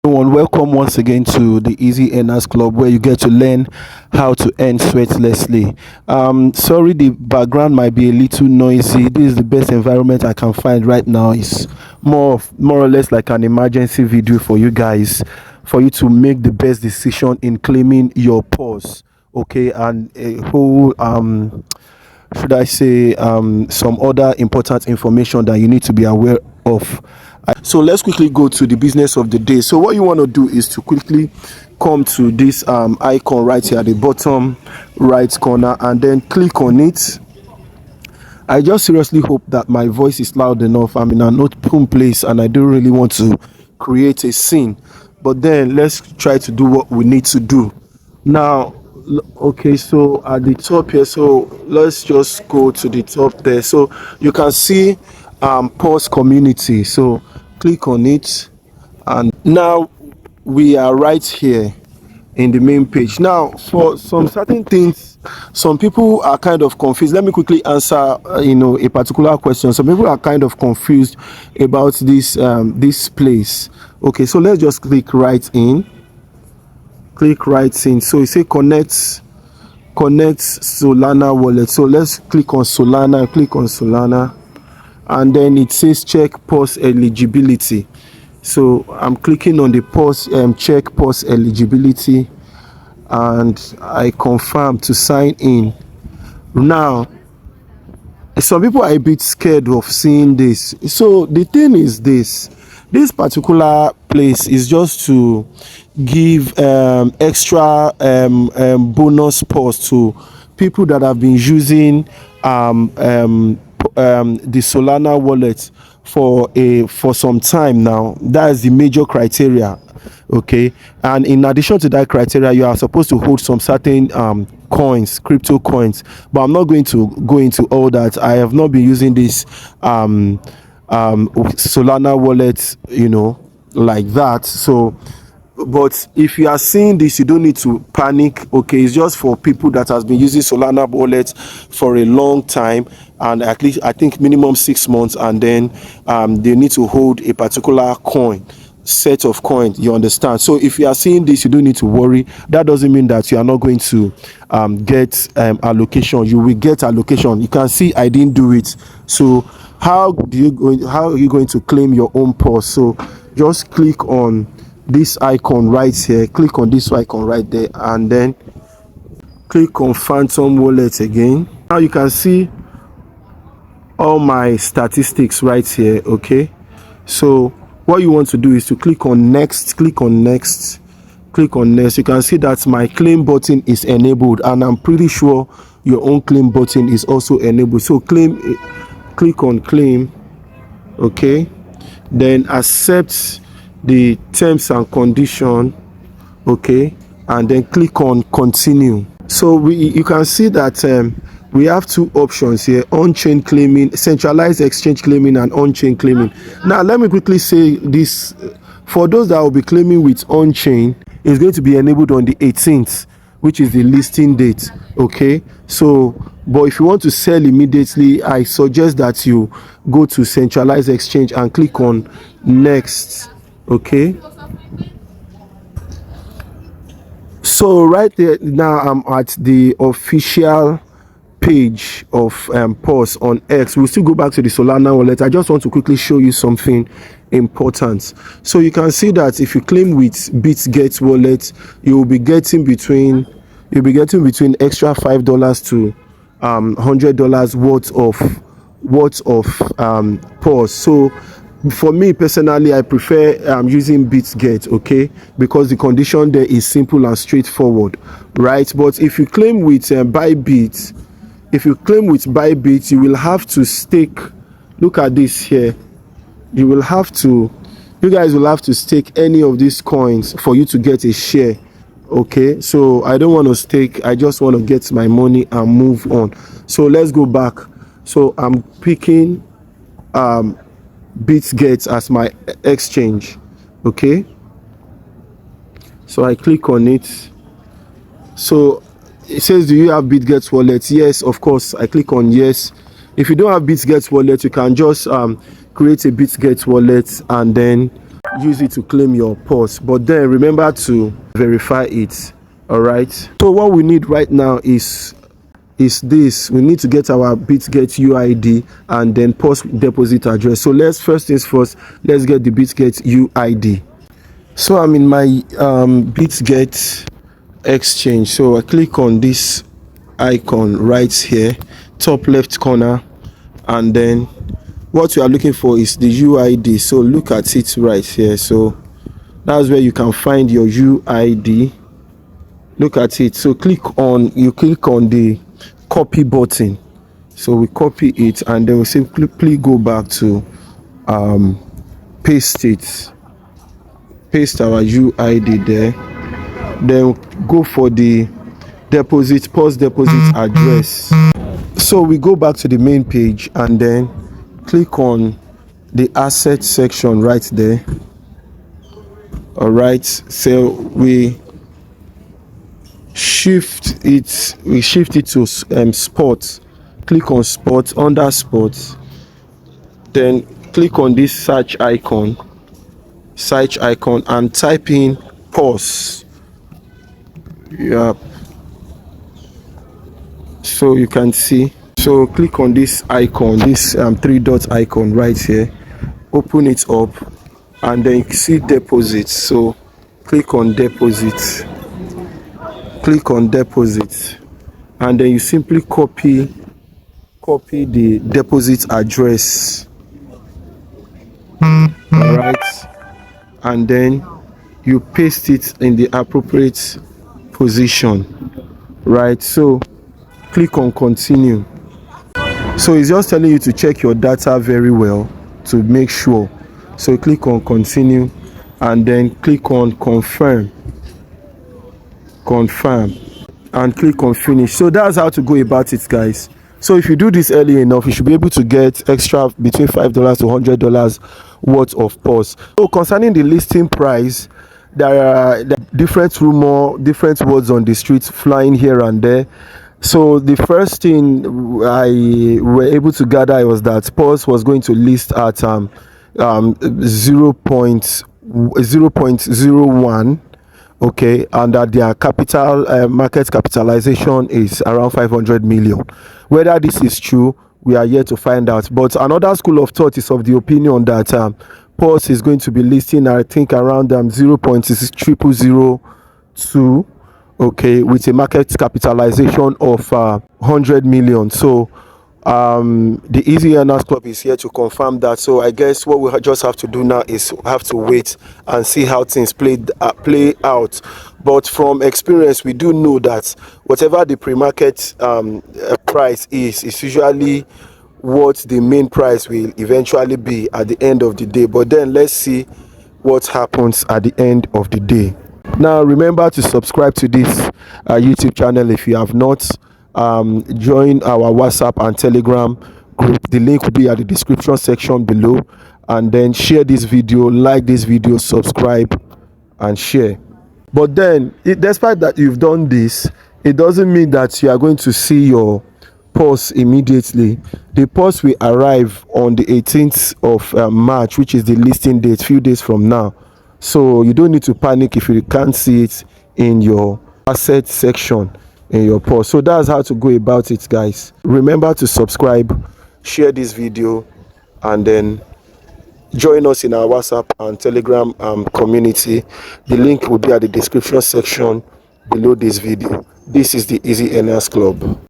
Everyone, welcome once again to the Easy Earners Club, where you get to learn how to earn sweatlessly. Sorry, the background might be a little noisy. This is the best environment I can find right now. It's more or less like an emergency video for you guys, for you to make the best decision in claiming your Paws. Okay, and a whole should I say, some other important information that you need to be aware of. So let's quickly go to the business of the day. So what you want to do is to quickly come to this icon right here at the bottom right corner and then click on it. I just seriously hope that my voice is loud enough. I'm in an open place and I don't really want to create a scene, but then let's try to do what we need to do now. Okay, so at the top here, so let's just go to the top there. So you can see Paws community, so click on it and now we are right here in the main page. Now for some certain things, some people are kind of confused. Let me quickly answer a particular question. Some people are kind of confused about this place. Okay, so let's just click right in. So you say connect Solana wallet. So let's click on Solana, and then it says check Paws eligibility. So I'm clicking on the Paws check Paws eligibility and I confirm to sign in. Now some people are a bit scared of seeing this. So the thing is, this particular place is just to give extra bonus Paws to people that have been using the Solana wallet for some time now. That is the major criteria. Okay, and in addition to that criteria, you are supposed to hold some certain crypto coins, but I'm not going to go into all that. I have not been using this Solana wallet like that. So but if you are seeing this, you don't need to panic. Okay, it's just for people that has been using Solana wallet for a long time, and at least I think minimum 6 months, and then they need to hold a particular set of coins. You understand? So if you are seeing this, you don't need to worry. That doesn't mean that you are not going to get allocation. You will get allocation. You can see I didn't do it. So how are you going to claim your own Paws? So just click on this icon right here, click on this icon right there, and then click on Phantom Wallet again. Now you can see all my statistics right here. Okay, so what you want to do is to click on next. You can see that my claim button is enabled, and I'm pretty sure your own claim button is also enabled. So click on claim. Okay, then accept the terms and condition. Okay, and then click on continue. So you can see that we have two options here: on-chain claiming, centralized exchange claiming, and on-chain claiming. Now let me quickly say this: for those that will be claiming with on-chain, it's going to be enabled on the 18th, which is the listing date. Okay, so but if you want to sell immediately, I suggest that you go to centralized exchange and click on next. Okay, so right there now I'm at the official page of Paws on X. We'll still go back to the Solana wallet. I just want to quickly show you something important. So you can see that if you claim with BitGet wallet, you'll be getting between extra $5 to $100 worth of Paws. So for me personally, I prefer using BitGet, okay, because the condition there is simple and straightforward, right? But if you claim with Bybit, you will have to stake. Look at this here. You guys will have to stake any of these coins for you to get a share. Okay, so I don't want to stake. I just want to get my money and move on. So let's go back. So I'm picking BitGet as my exchange. Okay, so I click on it. So it says, do you have BitGet wallet? Yes, of course. I click on yes. If you don't have BitGet wallet, you can just create a BitGet wallet and then use it to claim your Paws, but then remember to verify it. All right, so what we need right now is this. We need to get our BitGet UID and then Paws deposit address. So let's first things first, let's get the BitGet UID. So I'm in my BitGet exchange, so I click on this icon right here, top left corner, and then what we are looking for is the UID. So look at it right here. So that's where you can find your UID. Look at it. So click on the copy button. So we copy it and then we simply go back to paste it. Paste our UID there. Then go for the Paws deposit address. So we go back to the main page and then click on the asset section right there. All right, so we shift it to spot. Click on spot. Under spot, then click on this search icon and type in Paws. Yeah, so you can see. So click on this icon, this three dot icon right here, open it up, and then you see deposit. So click on deposit, and then you simply copy the deposit address. All right, and then you paste it in the appropriate position. Right, so click on continue. So it's just telling you to check your data very well to make sure. So click on continue and then click on confirm, and click on finish. So that's how to go about it, guys. So if you do this early enough, you should be able to get extra between $5 to $100 worth of Paws. So concerning the listing price, there are different rumor, different words on the streets flying here and there. So the first thing I were able to gather was that Paws was going to list at 0.01, okay, and that their capital market capitalization is around 500 million. Whether this is true, we are yet to find out. But another school of thought is of the opinion that Paws is going to be listing, I think, around 0.0002, okay, with a market capitalization of 100 million. So the Easy Earners Club is here to confirm that. So I guess what we just have to do now is have to wait and see how things play out. But from experience, we do know that whatever the pre-market price is usually what the main price will eventually be at the end of the day. But then let's see what happens at the end of the day. Now remember to subscribe to this YouTube channel if you have not. Join our WhatsApp and Telegram group. The link will be at the description section below, and then share this video, like this video, subscribe and share. But then despite that you've done this, it doesn't mean that you are going to see your Paws immediately. The Paws will arrive on the 18th of March, which is the listing date, few days from now. So you don't need to panic if you can't see it in your asset section in your Paws. So that's how to go about it, guys. Remember to subscribe, share this video, and then join us in our WhatsApp and Telegram community. The link will be at the description section below this video. This is the Easy Earners Club.